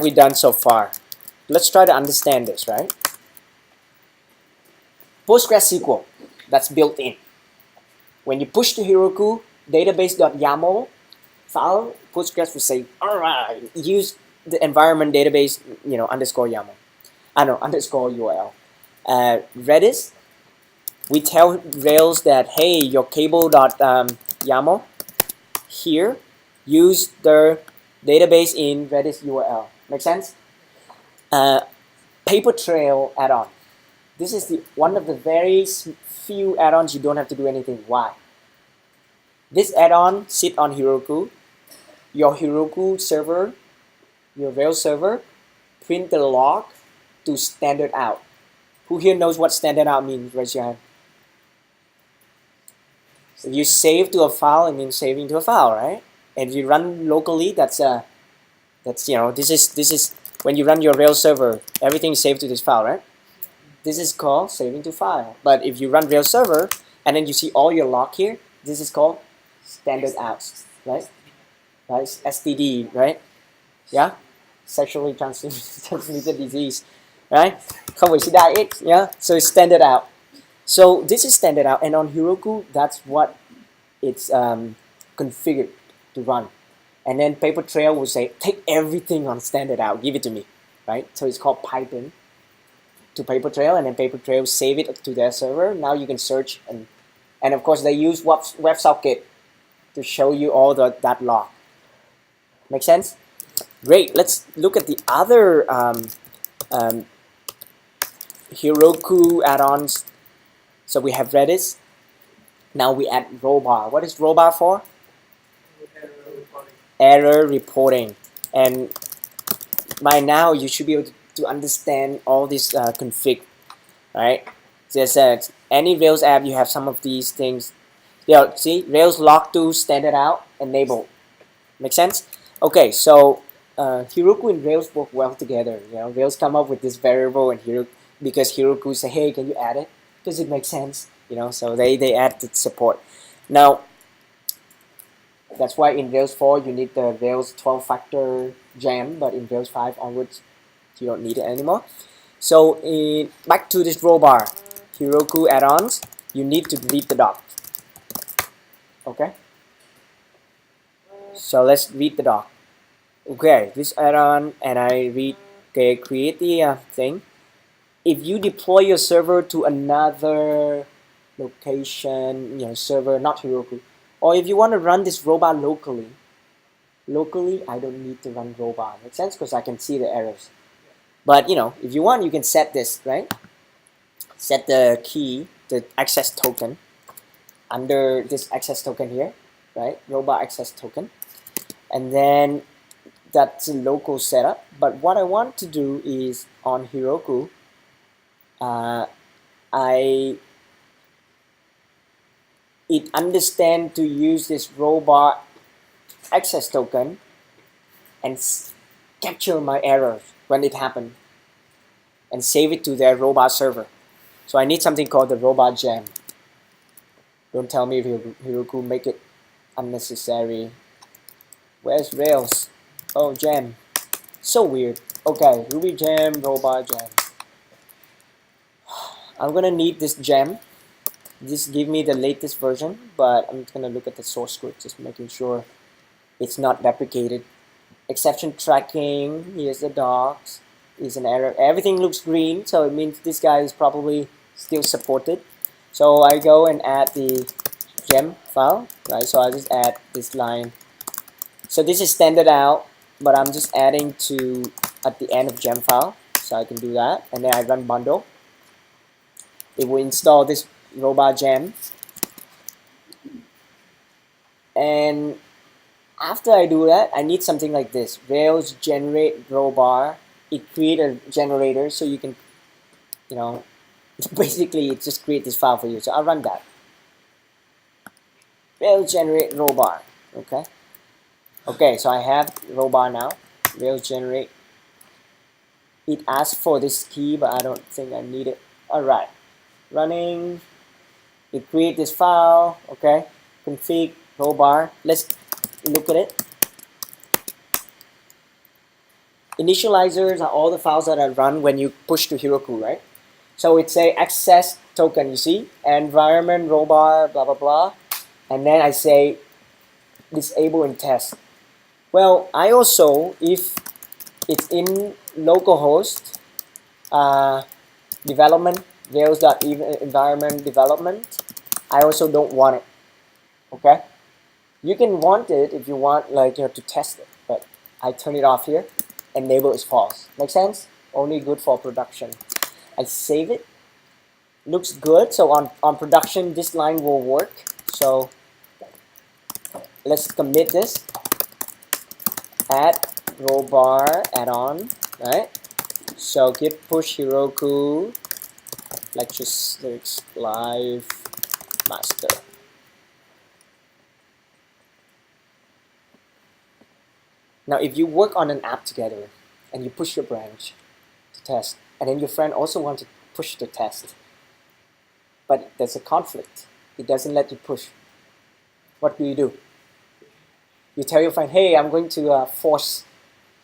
have we done so far? Let's try to understand this, right? PostgreSQL, that's built in. When you push to Heroku database.yaml file, Postgres will say, all right, use the environment database, underscore YAML. Underscore URL. Redis, we tell Rails that, hey, your cable.yaml here, use the database in Redis URL. Make sense? Paper Trail add-on. This is one of the very few add-ons you don't have to do anything. Why? This add-on sits on Heroku. Your Heroku server, your Rails server, print the log to standard out. Who here knows what standard out means? Raise your hand. If you save to a file, it means saving to a file, right? And if you run locally, this is when you run your Rails server, everything is saved to this file, right? This is called saving to file. But if you run Rails server and then you see all your log here, this is called standard out, right? Right? STD, right? Yeah, sexually transmitted disease, right? Không phải SIDA, yeah. So it's standard out. So this is standard out, and on Heroku, that's what it's configured to run. And then Paper Trail will say, take everything on standard out, give it to me, right? So it's called piping to Paper Trail, and then Paper Trail save it to their server. Now you can search, and of course they use WebSocket to show you all that log. Make sense? Great. Let's look at the other Heroku add-ons. So we have Redis. Now we add Rollbar. What is Rollbar for? Error reporting. And by now you should be able to understand all this config, right? Just any Rails app, you have some of these things. Yeah, see, Rails log to standard out enabled. Make sense? Okay, so Heroku and Rails work well together. Rails come up with this variable, and because Heroku say, hey, can you add it? Does it make sense? So they add the support. Now, that's why in Rails 4 you need the Rails 12-factor gem, but in Rails 5 onwards you don't need it anymore. So back to this Rollbar, Heroku add-ons, you need to read the doc. Okay? So let's read the doc. Okay, this add-on, and I read, okay, create the thing. If you deploy your server to another location, server, not Heroku, or if you want to run this Rollbar locally, I don't need to run Rollbar. Makes sense? Because I can see the errors. But, if you want, you can set this, right? Set the key, the access token, under this access token here, right? Rollbar access token. And then that's a local setup. But what I want to do is on Heroku, it understands to use this Rollbar access token and capture my errors when it happened and save it to their Rollbar server. So I need something called the Rollbar gem. Don't tell me if Heroku make it unnecessary. Where's Rails? Oh, gem. So weird. Okay, Ruby gem, Rollbar gem. I'm gonna need this gem. Just give me the latest version, but I'm just gonna look at the source script, just making sure it's not deprecated. Exception tracking, here's the docs, is an error. Everything looks green, so it means this guy is probably still supported. So I go and add the gem file, right? So I just add this line. So this is standard out, but I'm just adding to at the end of gem file, so I can do that. And then I run bundle. It will install this Rollbar gem, and after I do that, I need something like this: Rails generate Rollbar. It create a generator, so you can, basically it just create this file for you. So I'll run that. Rails generate Rollbar. Okay, so I have Rollbar now. Rails generate. It asks for this key, but I don't think I need it. Alright, running. It create this file. Okay, config Rollbar. Let's look at it. initializers are all the files that are run when you push to Heroku, right? So it's a access token, you see, environment, rollbar, blah, blah, blah. And then I say disable in test. Well, I also, if it's in localhost development, rails.environment development, I also don't want it, okay? You can want it if you want, like, you know, to test it, but I turn it off here. Enable is false. Make sense? Only good for production. I save it. Looks good. So on production, this line will work. So let's commit this. Add rollbar add-on, right? So git push Heroku lecture 6 live master. Now, if you work on an app together and you push your branch to test, and then your friend also wants to push the test, but there's a conflict, it doesn't let you push, what do? You tell your friend, hey, I'm going to force,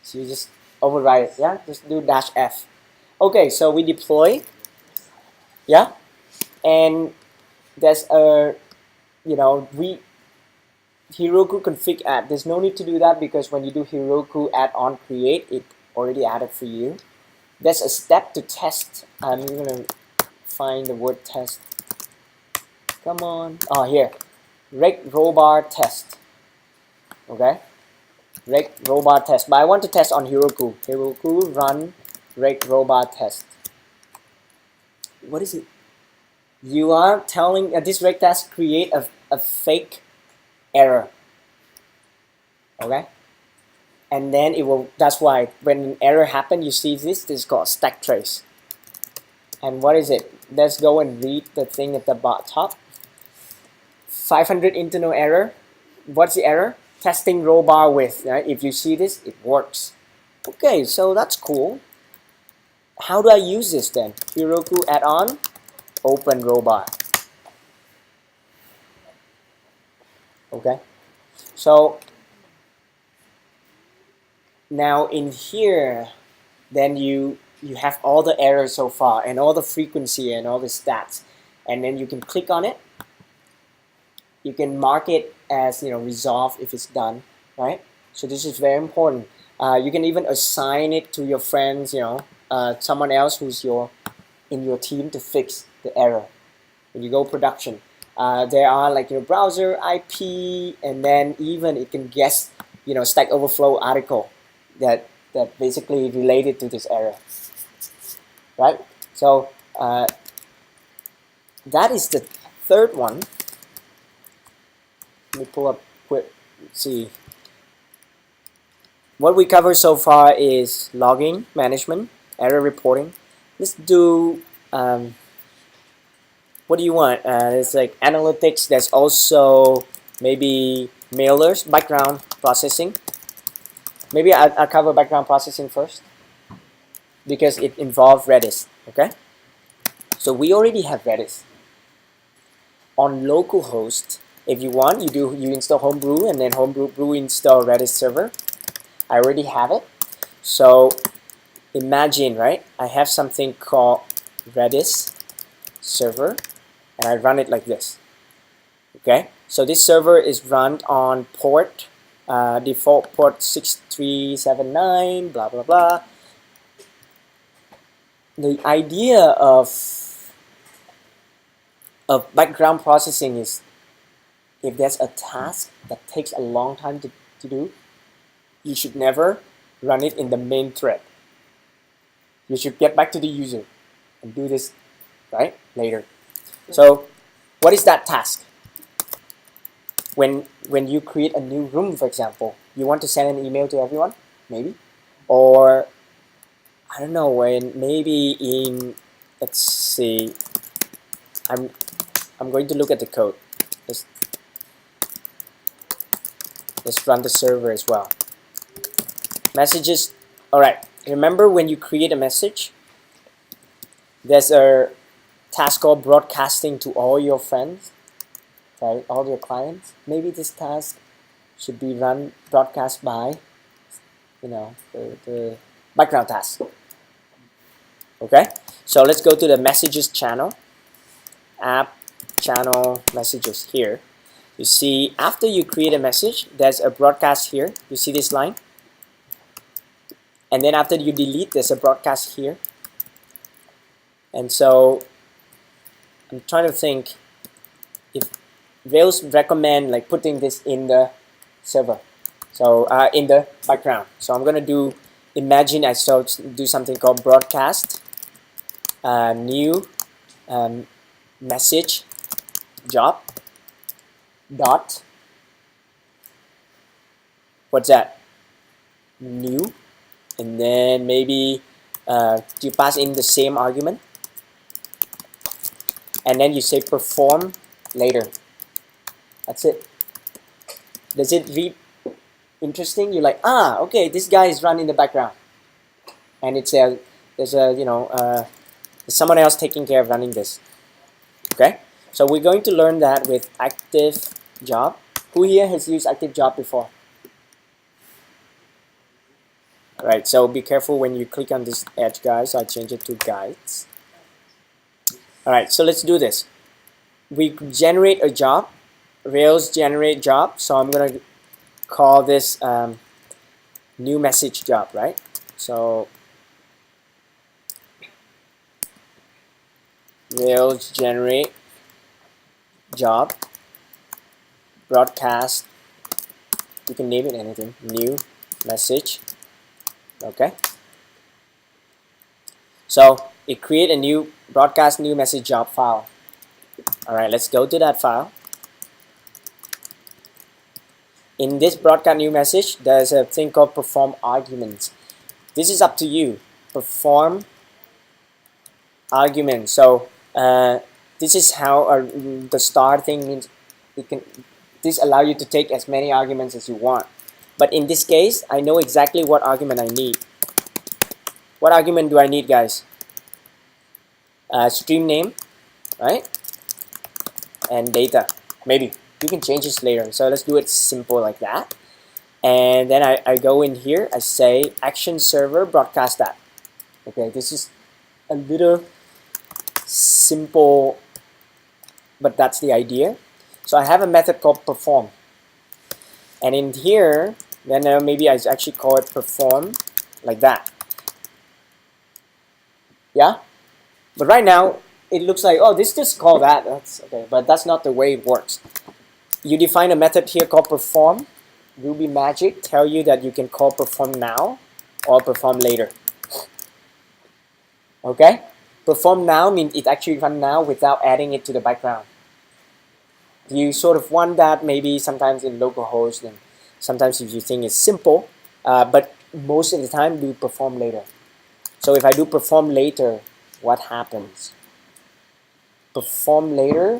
so you just override it, yeah? Just do -F. Okay, so we deploy, yeah? And there's a, you know, Heroku config add. There's no need to do that because when you do Heroku add-on create, it already added for you. There's a step to test. I'm gonna find the word test. Come on. Oh, here. Rec rollbar test. Okay. Rec rollbar test. But I want to test on Heroku. Heroku run rec rollbar test. What is it? You are telling this rec test create a fake error. Okay. And then it will, that's why when an error happens, you see this is called stack trace. And what is it? Let's go and read the thing at the top. 500 internal error. What's the error? Testing rollbar width. Right? If you see this, it works. Okay, so that's cool. How do I use this then? Heroku add-on, open rollbar. Okay, so now in here, then you have all the errors so far and all the frequency and all the stats, and then you can click on it. You can mark it as, you know, resolved if it's done, right? So this is very important. You can even assign it to your friends, you know, someone else who's in your team to fix the error. When you go production, there are, like, you know, browser IP, and then even it can guess, you know, Stack Overflow article that basically related to this error, right? So that is the third one. Let me pull up quick. See, what we covered so far is logging management, error reporting. Let's do what do you want? It's like analytics. There's also maybe mailers, background processing. Maybe I'll cover background processing first because it involves Redis. Okay, so we already have Redis on localhost. If you want, you install Homebrew, and then Homebrew install Redis server. I already have it. So imagine, right? I have something called Redis server, and I run it like this. Okay, so this server is run on port default port 6379, blah blah blah. The idea of background processing is, if there's a task that takes a long time to do, you should never run it in the main thread. You should get back to the user and do this, right, later. So what is that task? When you create a new room, for example, you want to send an email to everyone, maybe, or I don't know, when maybe in, let's see, I'm going to look at the code. Let's run the server as well. Messages. All right, remember when you create a message, there's a task called broadcasting to all your friends, right, all your clients. Maybe this task should be run broadcast by, you know, the background task. Okay, so let's go to the messages channel, app channel messages here. You see, after you create a message, there's a broadcast here. You see this line? And then after you delete, there's a broadcast here. And so I'm trying to think if Rails recommend like putting this in the server, so in the background. So I'm gonna do, imagine I do something called broadcast new message job dot, what's that, new, and then maybe you pass in the same argument, and then you say perform later. That's it. Does it read interesting? You're like, ah, okay, this guy is running in the background, and it's a, there's a, you know, someone else taking care of running this. Okay, so we're going to learn that with active job. Who here has used active job before? All right, so be careful when you click on this edge, guys. I change it to guides. All right, so let's do this. We generate a job, Rails generate job. So I'm gonna call this new message job, right? So Rails generate job broadcast, you can name it anything, new message. Okay, so it create a new broadcast new message job file. All right, let's go to that file. In this broadcast new message, there's a thing called perform arguments. This is up to you. Perform argument. So this is how the star thing means. It can, this allow you to take as many arguments as you want. But in this case, I know exactly what argument I need. What argument do I need, guys? Stream name, right? And data. Maybe you can change this later. So let's do it simple like that. And then I go in here. I say action server broadcast that. Okay, this is a little simple, but that's the idea. So I have a method called perform, and in here then maybe I actually call it perform like that. Yeah, but right now it looks like, oh, this just call that, that's okay, but that's not the way it works. You define a method here called perform. Ruby magic tell you that you can call perform now or perform later. Okay, perform now means it actually run now without adding it to the background. You sort of want that maybe sometimes in localhost, and sometimes if you think it's simple, but most of the time do perform later. So if I do perform later, what happens? Perform later,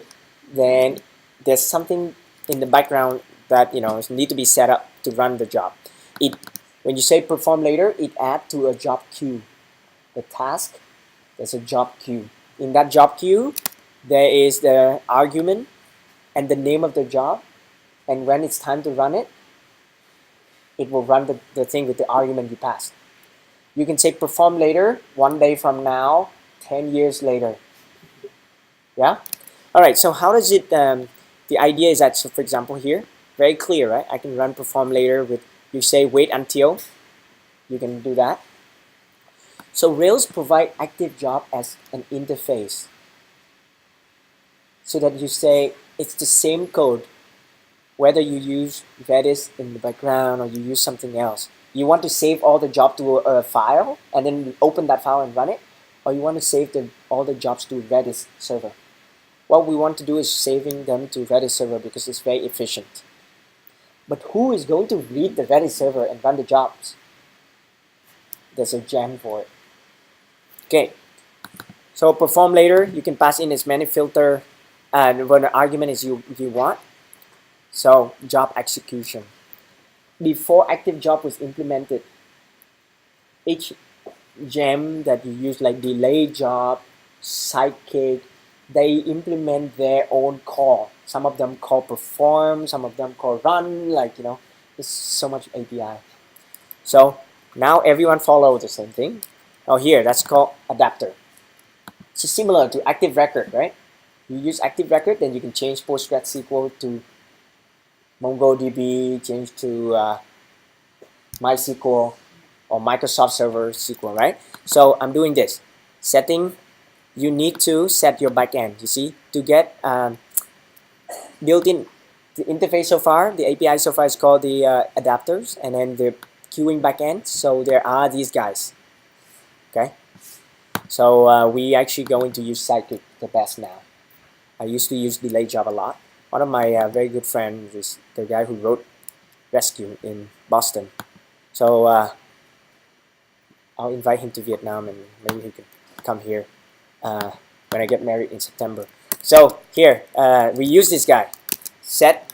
then there's something in the background that, you know, need to be set up to run the job. It, when you say perform later, it adds to a job queue. The task, there's a job queue. In that job queue, there is the argument and the name of the job, and when it's time to run it, it will run the thing with the argument you passed. You can say perform later, 1 day from now, 10 years later. Yeah? Alright, so how does it, the idea is that, so for example here, very clear, right? I can run perform later with, you say wait until, you can do that. So Rails provide active job as an interface, so that you say it's the same code whether you use Redis in the background or you use something else. You want to save all the job to a file and then open that file and run it, or you want to save all the jobs to Redis server. What we want to do is saving them to Redis server because it's very efficient. But who is going to read the Redis server and run the jobs? There's a gem for it. Okay, so perform later, you can pass in as many filter and when the argument is you want. So job execution. Before active job was implemented, each gem that you use like delay job, sidekick, they implement their own call. Some of them call perform, some of them call run, like, you know, there's so much API. So Now everyone follow the same thing. Oh, here, that's called adapter. It's similar to active record, right? You use active record, then you can change PostgreSQL to MongoDB, change to MySQL or Microsoft Server SQL, right? So I'm doing this. Setting, you need to set your backend, you see, to get built-in the interface so far, the API so far is called the adapters, and then the queuing backend. So there are these guys, okay? So we actually going to use Sidekick the best now. I used to use delay job a lot. One of my very good friends is the guy who wrote Rescue in Boston. So I'll invite him to Vietnam and maybe he could come here when I get married in September. So here, we use this guy. Set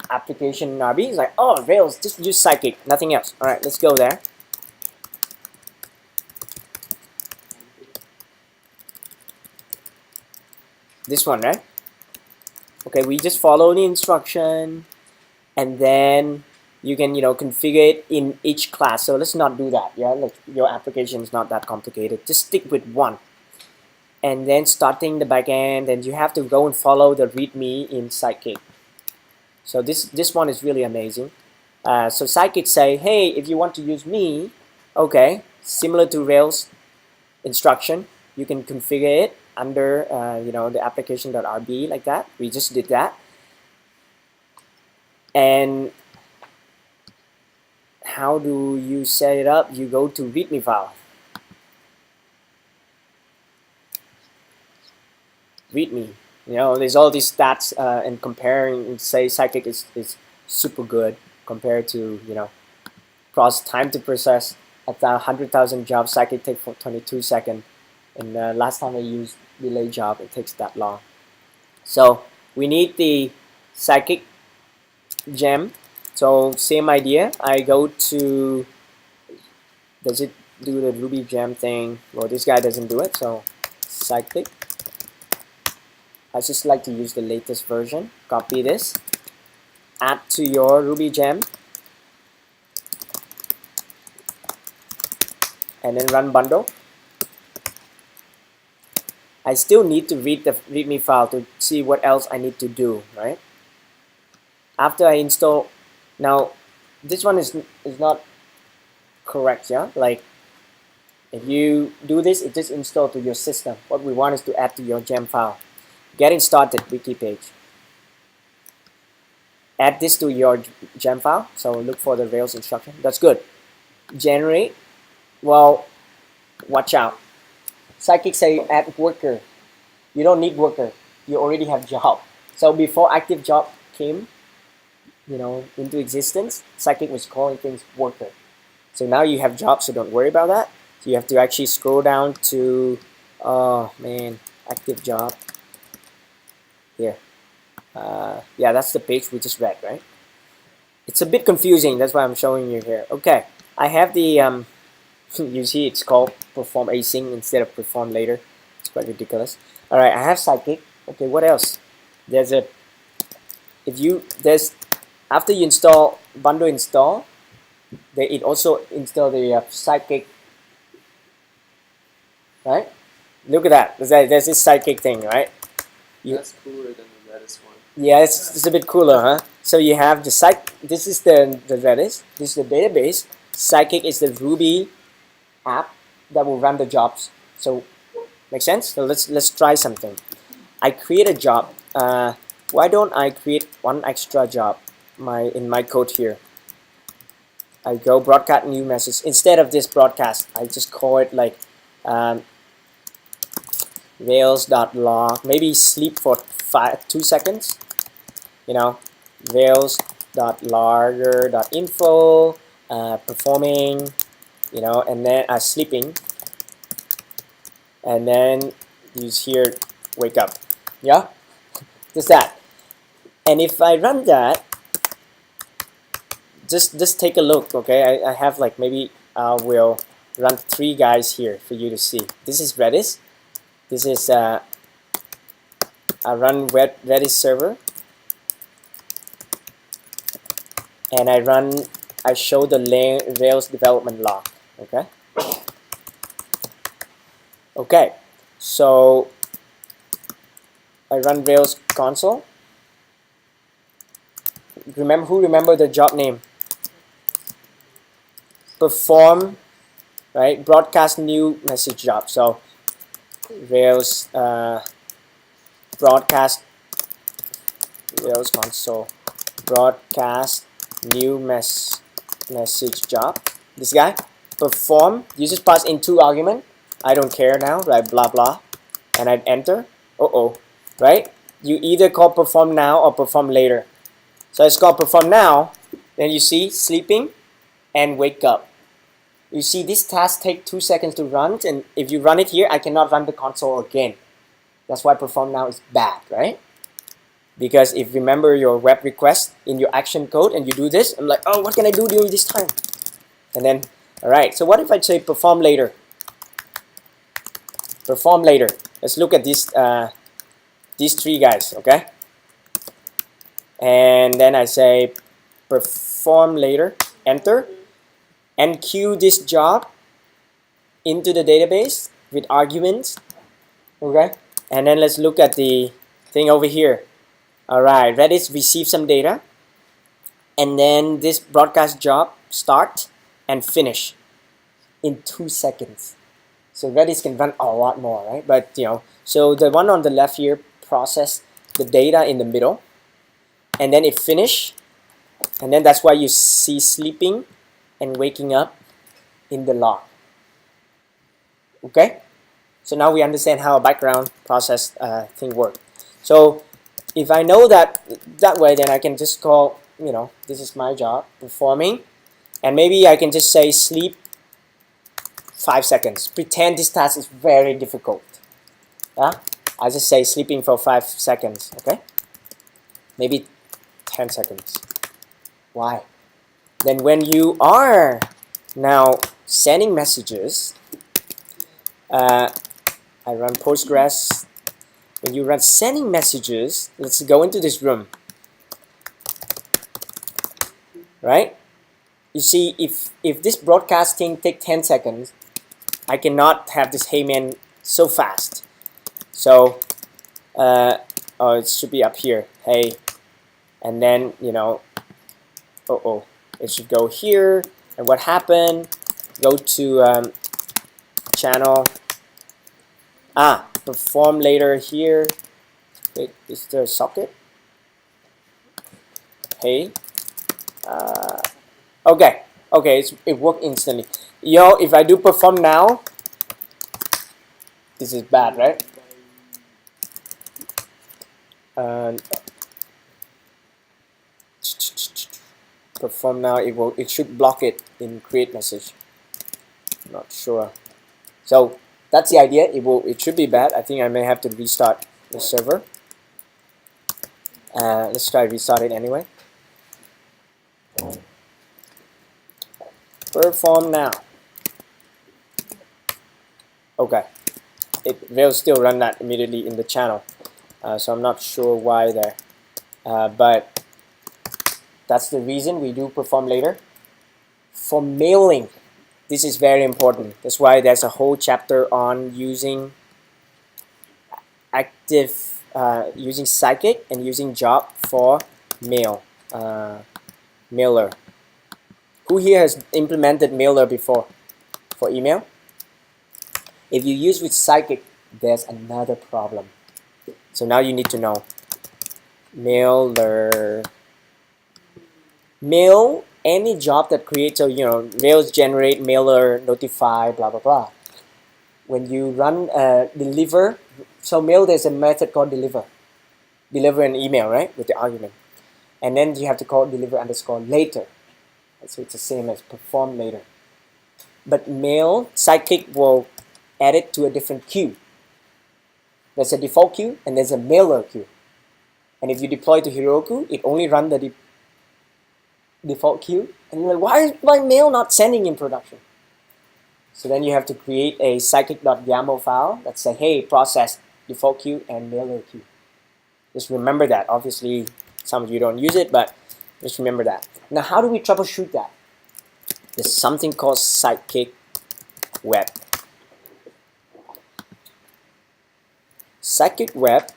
application RB. It's like, oh, Rails, just use Sidekick, nothing else. All right, let's go there. This one, right? Okay, we just follow the instruction, and then you can, configure it in each class. So let's not do that. Yeah, like your application is not that complicated. Just stick with one. And then starting the backend, and you have to go and follow the README in Sidekick. So this one is really amazing. So Sidekick say, hey, if you want to use me, okay, similar to Rails instruction, you can configure it under the application.rb like that. We just did that. And how do you set it up? You go to README file. README. There's all these stats and comparing. Say Sidekick is super good compared to time to process 100,000 jobs. Sidekick take for 22 seconds. And last time I used delay job, it takes that long. So we need the Sidekick gem. So same idea. I go to, does it do the Ruby gem thing? Well, this guy doesn't do it. So Sidekick. I just like to use the latest version. Copy this. Add to your Ruby gem. And then run bundle. I still need to read the README file to see what else I need to do, right? After I install, now this one is not correct, yeah? Like if you do this, it just install to your system. What we want is to add to your gem file. Getting started wiki page. Add this to your gem file. So look for the Rails instruction. That's good. Generate. Well, watch out. Sidekick say add worker. You don't need worker. You already have job. So before active job came, into existence, Sidekick was calling things worker. So now you have job, so don't worry about that. So you have to actually scroll down to, oh man, active job. Here. Yeah, that's the page we just read, right? It's a bit confusing. That's why I'm showing you here. Okay, I have the you see it's called perform async instead of perform later. It's quite ridiculous. All right, I have Sidekick. Okay, what else? There's after you install bundle install, it also install the Sidekick. Right? Look at that. There's this Sidekick thing, right? That's cooler than the Redis one. Yeah, it's a bit cooler, huh? So you have the this is the Redis, this is the database. Sidekick is the Ruby app that will run the jobs. So make sense? So let's try something. I create a job. Why don't I create one extra job in my code here? I go broadcast new message. Instead of this broadcast, I just call it like Rails.log, maybe sleep for 2 seconds, Rails.logger.info, performing, and then sleeping, and then use here wake up. Yeah, just that. And if I run that, just take a look. Okay, I have like maybe I will run 3 guys here for you to see. This is Redis. This is I run Redis server, and I run I show the Rails development log. Okay. Okay. So I run Rails console. Remember the job name? Perform, right? Broadcast new message job. So Rails broadcast Rails console broadcast new message job. This guy perform. You just pass in 2 arguments. I don't care now, right? Blah blah, and I'd enter. Right? You either call perform now or perform later. So it's called perform now. Then you see sleeping and wake up. You see this task take 2 seconds to run, and if you run it here, I cannot run the console again. That's why perform now is bad, right? Because if you remember your web request in your action code and you do this, I'm like, oh, what can I do during this time? And then, all right, so what if I say perform later? Perform later. Let's look at these 3 guys, okay? And then I say perform later, enter, and queue this job into the database with arguments, okay? And then let's look at the thing over here. All right, Redis receive some data, and then this broadcast job start and finish in 2 seconds. So Redis can run a lot more, right? But so the one on the left here process the data in the middle, and then it finish, and then that's why you see sleeping and waking up in the log. Okay, so now we understand how a background process thing works. So if I know that way, then I can just call, this is my job, performing, and maybe I can just say sleep 5 seconds. Pretend this task is very difficult. Yeah, I just say sleeping for 5 seconds. Okay, maybe 10 seconds. Why? Then when you are now sending messages, I run Postgres. When you run sending messages, let's go into this room, right? You see, if this broadcasting take 10 seconds, I cannot have this hey man so fast. So it should be up here, hey, and then it should go here. And what happened? Go to channel. Perform later here. Wait, is there a socket? Hey. Okay, it worked instantly. If I do perform now, this is bad, right? Perform now, it should block it in create message. Not sure. So that's the idea. It should be bad. I think I may have to restart the server. Let's try restart it anyway. Perform now. Okay, it will still run that immediately in the channel. So I'm not sure why there, but that's the reason we do perform later. For mailing, this is very important. That's why there's a whole chapter on using using Psychic and using job for mailer. Who here has implemented mailer before for email? If you use with Psychic, there's another problem. So now you need to know mailer. Mail, any job that creates Rails generate, mailer, notify, blah blah blah. When you run deliver, so mail, there's a method called deliver an email, right, with the argument, and then you have to call deliver underscore later. So it's the same as perform later. But mail, Sidekick will add it to a different queue. There's a default queue and there's a mailer queue. And if you deploy to Heroku, it only runs the default queue. And you're like, why is my mail not sending in production? So then you have to create a psychic.yaml file that says, hey, process default queue and mailer queue. Just remember that. Obviously, some of you don't use it, but just remember that. Now, how do we troubleshoot that? There's something called Sidekick Web. Sidekick Web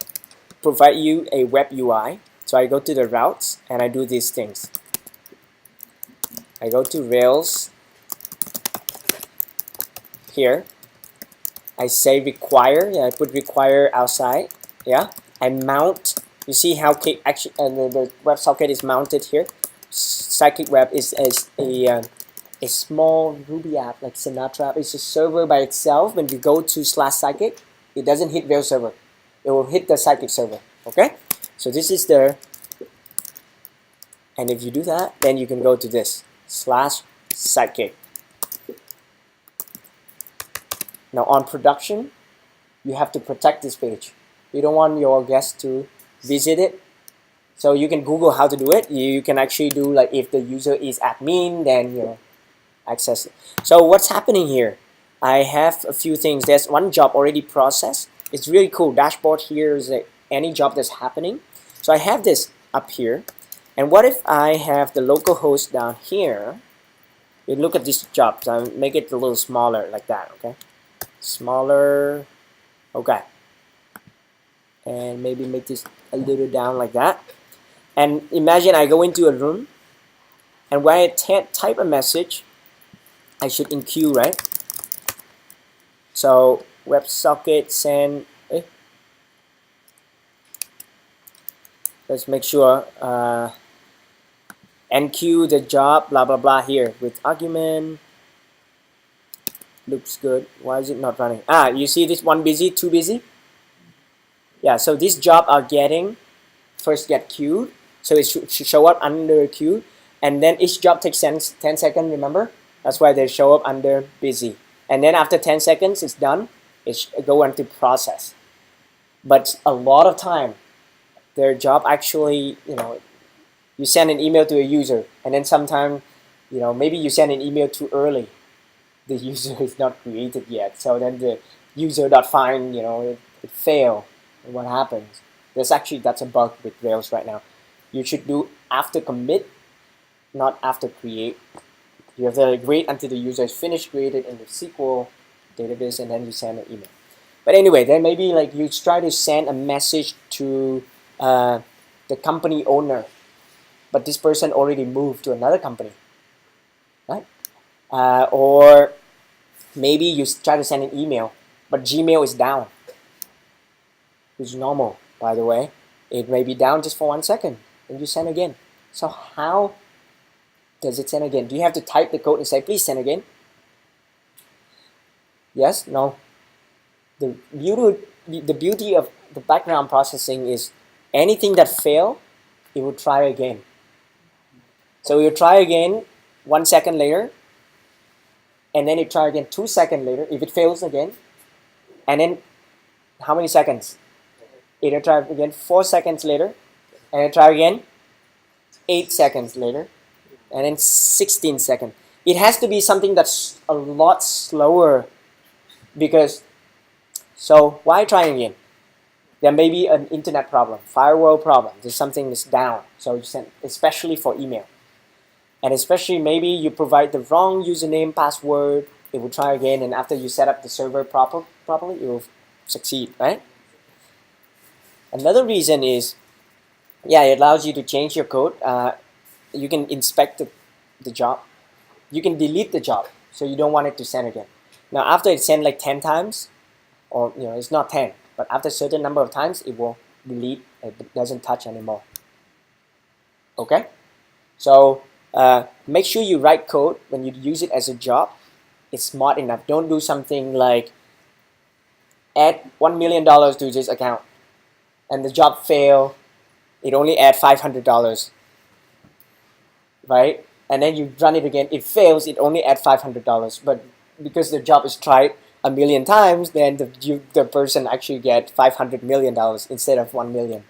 provide you a web UI. So I go to the routes and I do these things. I go to Rails here. I say require. Yeah, I put require outside. Yeah. I mount. You see how actually the WebSocket is mounted here. Sidekick Web is a small Ruby app like Sinatra. It's a server by itself. When you go to /Sidekick, it doesn't hit Rails server. It will hit the Sidekick server. Okay. So this is the. And if you do that, then you can go to this /Sidekick. Now on production, you have to protect this page. You don't want your guests to visit it. So you can Google how to do it. You can actually do like if the user is admin, then access it. So what's happening here? I have a few things. There's one job already processed. It's really cool. Dashboard here is any job that's happening. So I have this up here. And what if I have the local host down here? You look at this job. So I make it a little smaller like that. Okay. Smaller. Okay. And maybe make this a little down like that. And imagine I go into a room, and when I type a message, I should enqueue, right? So WebSocket send. Let's make sure enqueue the job, blah blah blah here with argument. Looks good. Why is it not running? You see this one busy, too busy? Yeah, so this job are getting first get queued. So it should show up under queue. And then each job takes 10 seconds, remember? That's why they show up under busy. And then after 10 seconds, it's done. It go into process. But a lot of time, their job actually, you send an email to a user. And then sometime, maybe you send an email too early. The user is not created yet. So then the user.find, it fail. And what happens? That's a bug with Rails right now. You should do after commit, not after create. You have to wait until the user is finished created in the SQL database, and then you send an email. But anyway, then maybe like you try to send a message to the company owner, but this person already moved to another company, right? Or maybe you try to send an email, but Gmail is down, which is normal, by the way. It may be down just for 1 second, and you send again. So how does it send again? Do you have to type the code and say, please send again? Yes? No? The beauty of the background processing is anything that fail, it will try again. So you try again 1 second later, and then you try again 2 seconds later. If it fails again, and then how many seconds? It'll try again 4 seconds later, and it'll try again 8 seconds later, and then 16 seconds. It has to be something that's a lot slower, because so why try again? There may be an internet problem, firewall problem. There's something that's down. So you send, especially for email, and especially maybe you provide the wrong username, password. It will try again, and after you set up the server properly, it will succeed, right? Another reason is, it allows you to change your code. You can inspect the job. You can delete the job, so you don't want it to send again. Now, after it sent like 10 times, or it's not 10, but after a certain number of times, it will delete. It doesn't touch anymore. Okay? So make sure you write code when you use it as a job. It's smart enough. Don't do something like add $1 million to this account, and the job fail. It only add $500, right? And then you run it again. It fails. It only add $500, but because the job is tried a million times, then the person actually get $500 million instead of 1 million.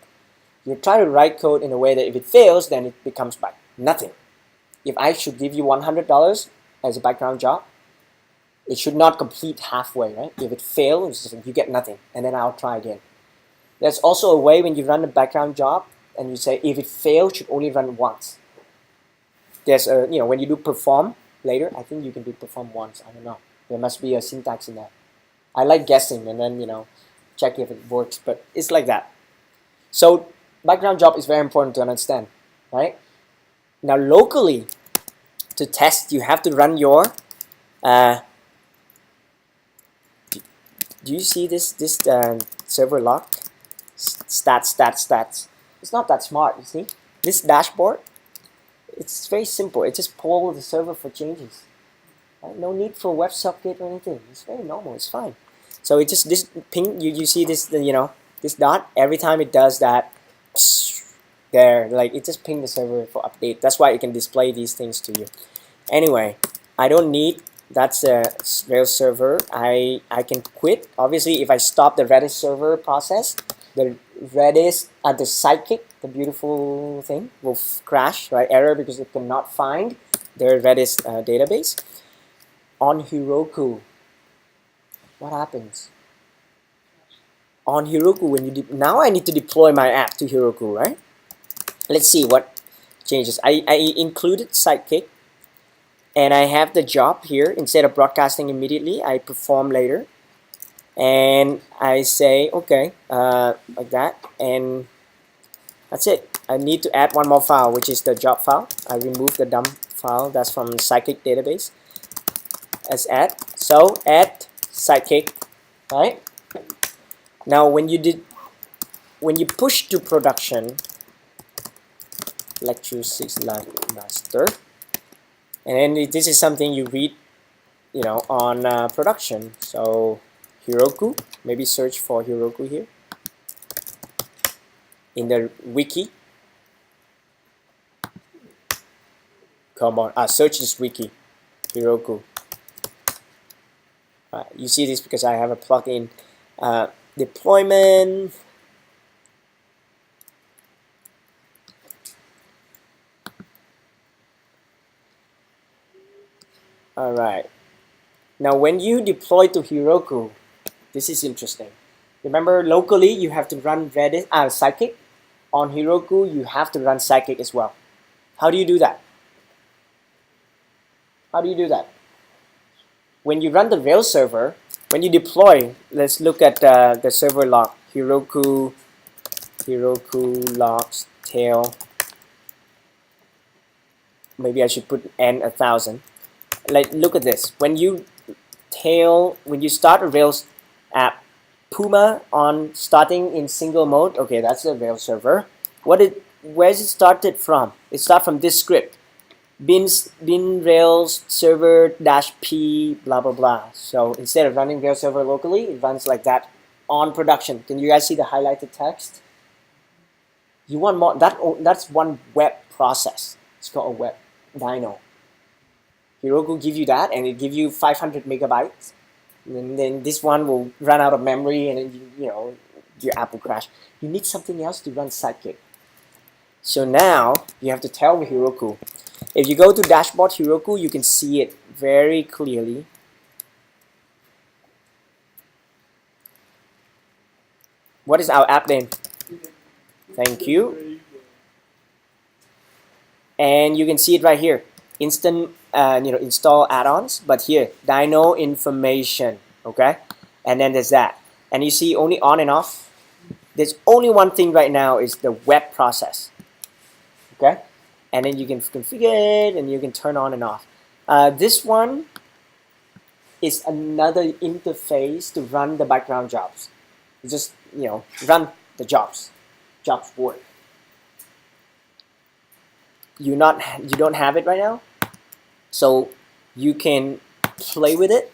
You try to write code in a way that if it fails, then it becomes back nothing. If I should give you $100 as a background job, it should not complete halfway, right? If it fails, you get nothing, and then I'll try again. There's also a way when you run a background job, and you say if it fails, should only run once. There's a when you do perform later. I think you can do perform once. I don't know. There must be a syntax in that. I like guessing and then check if it works, but it's like that. So background job is very important to understand, right? Now locally, to test, you have to run your. Do you see this server log? Stats. It's not that smart. You see this dashboard? It's very simple. It just polls the server for changes. Right? No need for WebSocket or anything. It's very normal. It's fine. So it just this ping. You see this this dot every time it does that. There, like it just ping the server for update. That's why it can display these things to you. Anyway, I don't need. That's a Rails server. I can quit. Obviously, if I stop the Redis server process, the Redis the Sidekick, the beautiful thing, will crash, right? Error because it cannot find the Redis database. On Heroku, what happens? On Heroku, when you now I need to deploy my app to Heroku, right? Let's see what changes. I included Sidekick. And I have the job here. Instead of broadcasting immediately, I perform later. And I say, okay, like that. And that's it. I need to add one more file, which is the job file. I remove the dump file. That's from Sidekick database. As add. So add Sidekick, right? Now when you push to production, lecture 6 live master. And this is something you read, on production. So Heroku, maybe search for Heroku here in the wiki. Come on, search this wiki, Heroku. You see this because I have a plugin deployment. Alright, now when you deploy to Heroku, this is interesting. Remember, locally you have to run Redis, Sidekick. On Heroku, you have to run Sidekick as well. How do you do that? How do you do that? When you run the Rails server, when you deploy, let's look at the server log. Heroku logs tail. Maybe I should put n 1000. Like, look at this. When you start a Rails app, Puma on starting in single mode. Okay, that's a Rails server. Where's it started from? It started from this script, bin Rails server -p blah blah blah. So instead of running Rails server locally, it runs like that on production. Can you guys see the highlighted text? You want more? That's one web process. It's called a web dyno. Heroku give you that, and it give you 500 megabytes. And then this one will run out of memory, and then your app will crash. You need something else to run Sidekick. So now you have to tell Heroku. If you go to dashboard Heroku, you can see it very clearly. What is our app name? Thank you. And you can see it right here. Instant install add-ons, but here dyno information, okay, and then there's that, and you see only on and off. There's only one thing right now is the web process, okay, and then you can configure it and you can turn on and off. This one is another interface to run the background jobs. You just run the jobs work. You don't have it right now. So you can play with it,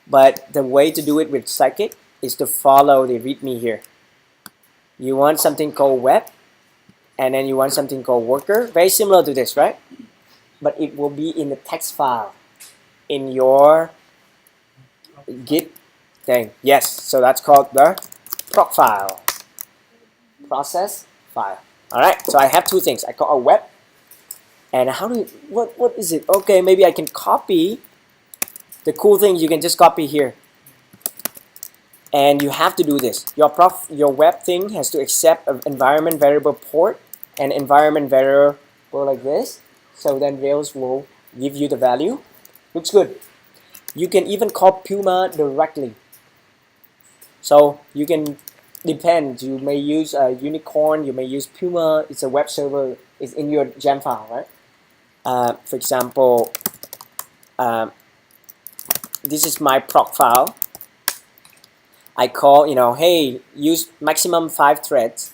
but the way to do it with Sidekick is to follow the README here. You want something called web, and then you want something called worker. Very similar to this, right? But it will be in the text file in your Git thing. Yes, so that's called the proc file. Process file. Alright, so I have two things. I call a web. And what is it? Okay, maybe I can copy. The cool thing, you can just copy here. And you have to do this. Your web thing has to accept an environment variable port and environment variable like this. So then Rails will give you the value. Looks good. You can even call Puma directly. So you can depend. You may use a Unicorn. You may use Puma. It's a web server. It's in your gem file, right? For example, this is my proc file. I call, hey, use maximum 5 threads,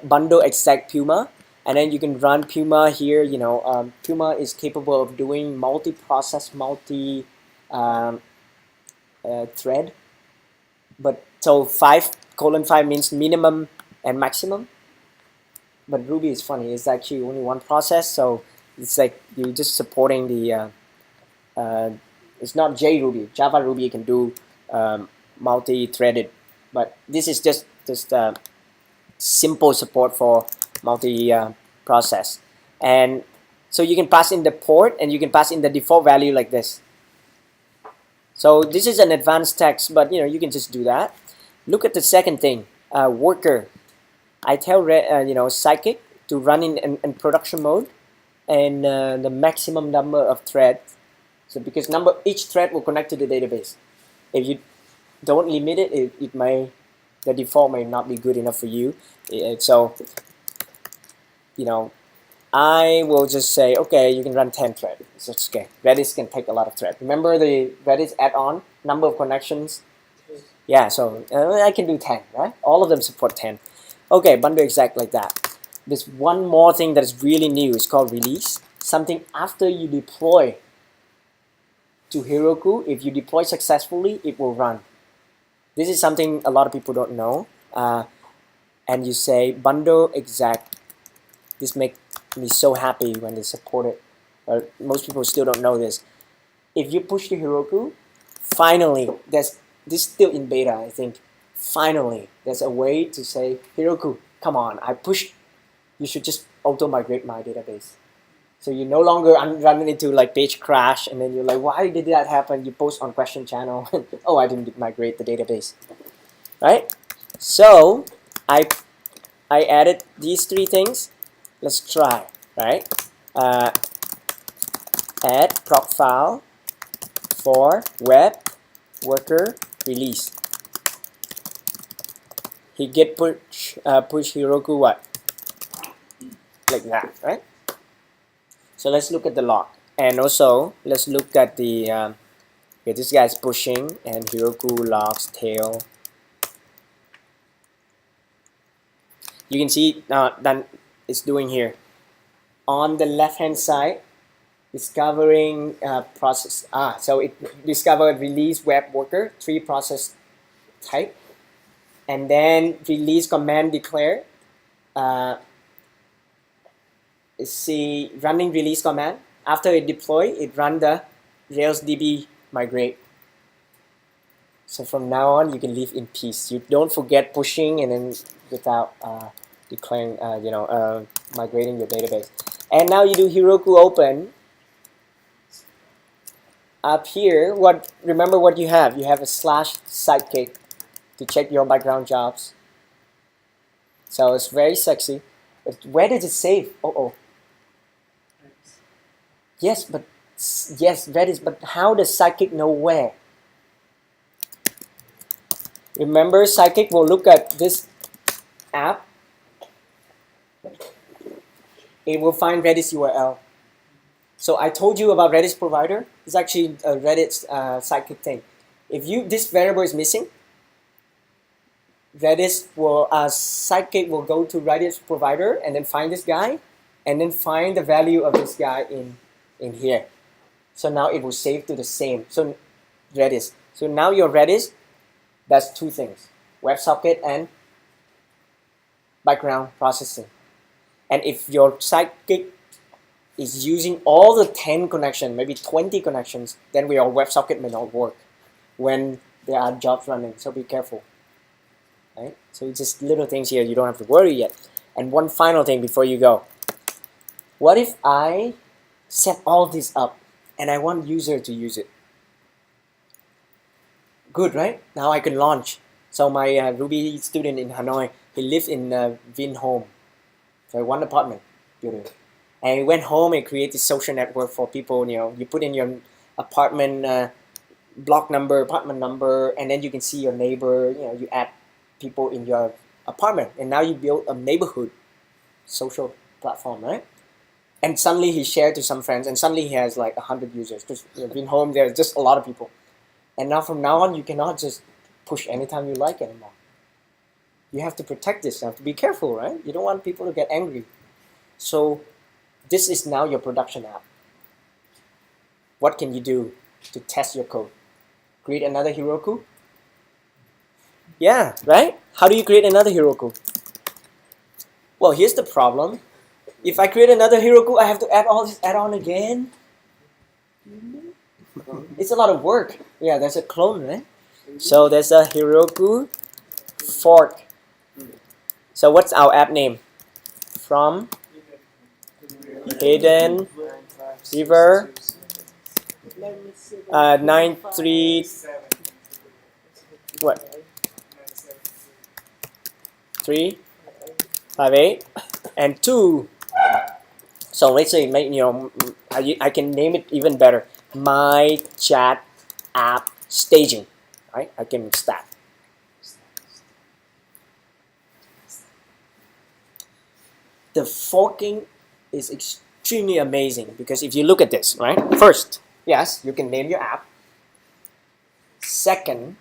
bundle exec Puma, and then you can run Puma here. Puma is capable of doing multi-process, multi-thread. But so 5:5 means minimum and maximum. But Ruby is funny. It's actually only one process, so it's like you're just supporting the. It's not JRuby. Java Ruby can do multi-threaded, but this is just simple support for multi-process. And so you can pass in the port and you can pass in the default value like this. So this is an advanced text, but you can just do that. Look at the second thing, worker. I tell Scikit to run in production mode, and the maximum number of threads. So because each thread will connect to the database. If you don't limit it, the default may not be good enough for you. So I will just say, okay, you can run 10 threads. It's okay. Redis can take a lot of threads. Remember the Redis add-on number of connections? Yeah, so I can do 10, right? All of them support 10. Okay, bundle exec like that. There's one more thing that is really new. It's called release. Something after you deploy to Heroku, if you deploy successfully, it will run. This is something a lot of people don't know. And you say bundle exec. This makes me so happy when they support it. Most people still don't know this. If you push to Heroku, finally, this still in beta, I think. Finally, there's a way to say, Heroku, come on, I pushed. You should just auto-migrate my database. So you no longer running into like page crash, and then you're like, why did that happen? You post on question channel. Oh, I didn't migrate the database. Right? So I added these 3 things. Let's try, right? Add proc file for web worker release. He get push Heroku what? Like that, right? So let's look at the log, and also let's look at the this guy's pushing and Heroku logs tail. You can see that it's doing here. On the left hand side, discovering process. So it discovered release web worker 3 process type, and then release command declare. See running release command. After it deploy, it run the Rails DB migrate. So from now on, you can live in peace. You don't forget pushing and then without declaring, migrating your database. And now you do Heroku open. Up here, remember what you have? You have a /sidekick to check your background jobs. So it's very sexy. But where did it save? Yes, Redis, but how does Sidekick know where? Remember, Sidekick will look at this app. It will find Redis URL. So I told you about Redis provider. It's actually a Redis Sidekick thing. If this variable is missing, Sidekick will go to Redis provider and then find this guy, and then find the value of this guy in here. So now it will save to the same. So Redis. So now your Redis does 2 things: WebSocket and background processing. And if your Sidekick is using all the 10 connections, maybe 20 connections, then your WebSocket may not work when there are jobs running. So be careful. Right? So it's just little things here you don't have to worry yet. And one final thing before you go. What if I set all this up and I want user to use it? Good, right? Now I can launch. So my Ruby student in Hanoi, he lives in Vin Home. So 1 apartment building. And he went home and created a social network for people. You put in your apartment block number, apartment number, and then you can see your neighbor. You add people in your apartment, and now you build a neighborhood social platform, right? And suddenly he shared to some friends, and suddenly he has like 100 users because being home there's just a lot of people. And now from now on, you cannot just push anytime you like anymore. You have to protect this. You have to be careful, right? You don't want people to get angry. So this is now your production app. What can you do to test your code? Create another Heroku? Yeah, right? How do you create another Heroku? Well, here's the problem. If I create another Heroku, I have to add all this add-on again. It's a lot of work. Yeah, there's a clone, right? So there's a Heroku fork. So what's our app name? From Hidden River 93 what 3 5 8 and 2. So let's say I can name it even better. My chat app staging, right? I can mix that. The forking is extremely amazing because if you look at this, right? First, yes, you can name your app. Second,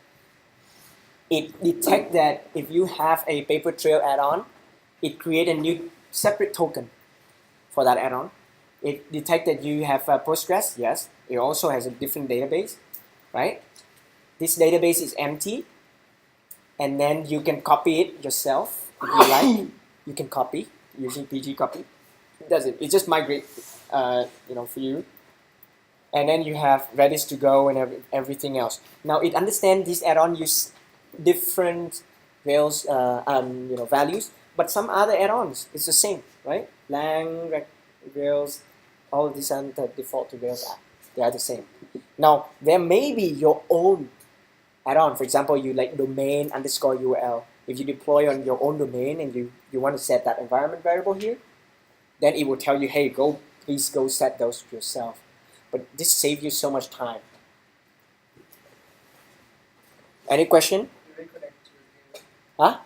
it detects that if you have a paper trail add-on, it creates a new separate token for that add-on. It detects that you have Postgres, yes. It also has a different database, right? This database is empty, and then you can copy it yourself if you like. You can copy using PG copy. It does it. It just migrate, for you. And then you have Redis to go and everything else. Now it understands this add-on use different Rails, values, but some other add-ons it's the same, right? Lang, Rails, all of these are the default to Rails app. They are the same. Now there may be your own add-on. For example, you like domain underscore URL. If you deploy on your own domain and you want to set that environment variable here, then it will tell you, hey, please go set those yourself. But this saves you so much time. Any question? Huh?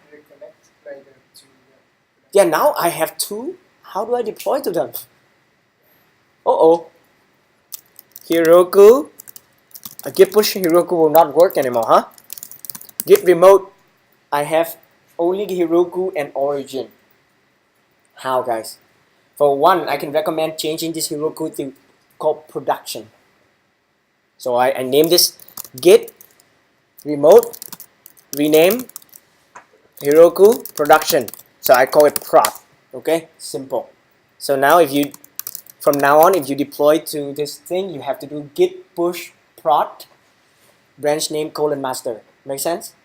Yeah, now I have two. How do I deploy to them? Uh-oh. Heroku. A git push Heroku will not work anymore, huh? Git remote. I have only Heroku and Origin. How, guys? For one, I can recommend changing this Heroku to called production. So I name this git remote rename Heroku production. So I call it prod. Okay, simple. So now from now on, if you deploy to this thing, you have to do git push prod branch name : master. Make sense?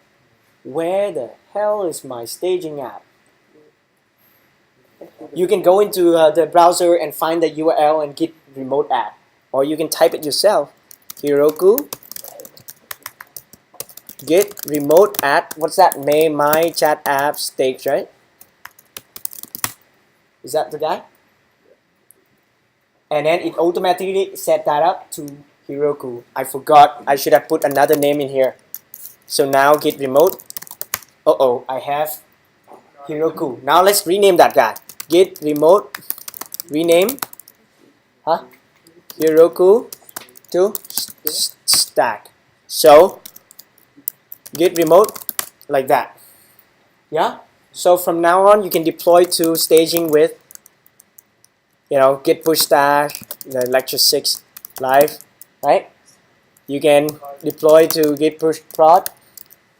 Where the hell is my staging app? You can go into the browser and find the URL and git remote app, or you can type it yourself. Heroku git remote app. What's that? My chat app stage, right? Is that the guy? And then it automatically set that up to Heroku. I forgot. I should have put another name in here. So now git remote. Uh-oh, I have Heroku. Now let's rename that guy. Git remote rename Heroku to stack. So git remote like that. Yeah. So from now on, you can deploy to staging with git push stack, the lecture 6 live, right? You can deploy to git push prod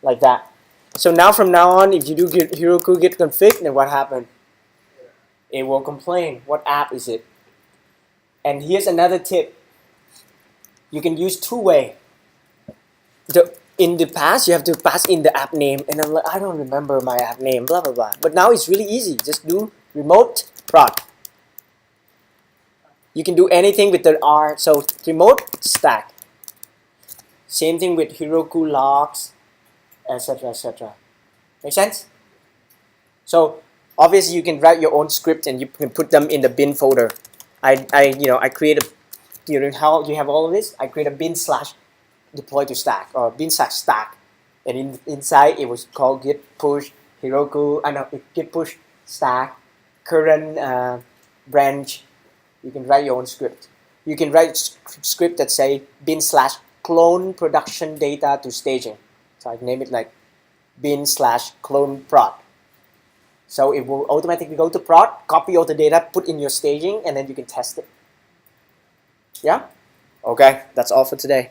like that. So now from now on, if you do Heroku git config, then what happened? It will complain. What app is it? And here's another tip. You can use two-way. In the past, you have to pass in the app name, and I'm like, I don't remember my app name, blah, blah, blah. But now it's really easy. Just do remote prod. You can do anything with the R. So remote stack. Same thing with Heroku logs, etc., etc. Make sense? So obviously you can write your own script and you can put them in the bin folder. I create during how you have all of this, I create a bin slash deploy to stack or bin slash stack, and inside it was called git push Heroku. I know git push stack current branch. You can write your own script. You can write script that say bin slash clone production data to staging. So I name it like bin slash clone prod. So it will automatically go to prod, copy all the data, put in your staging, and then you can test it. Yeah? Okay, that's all for today.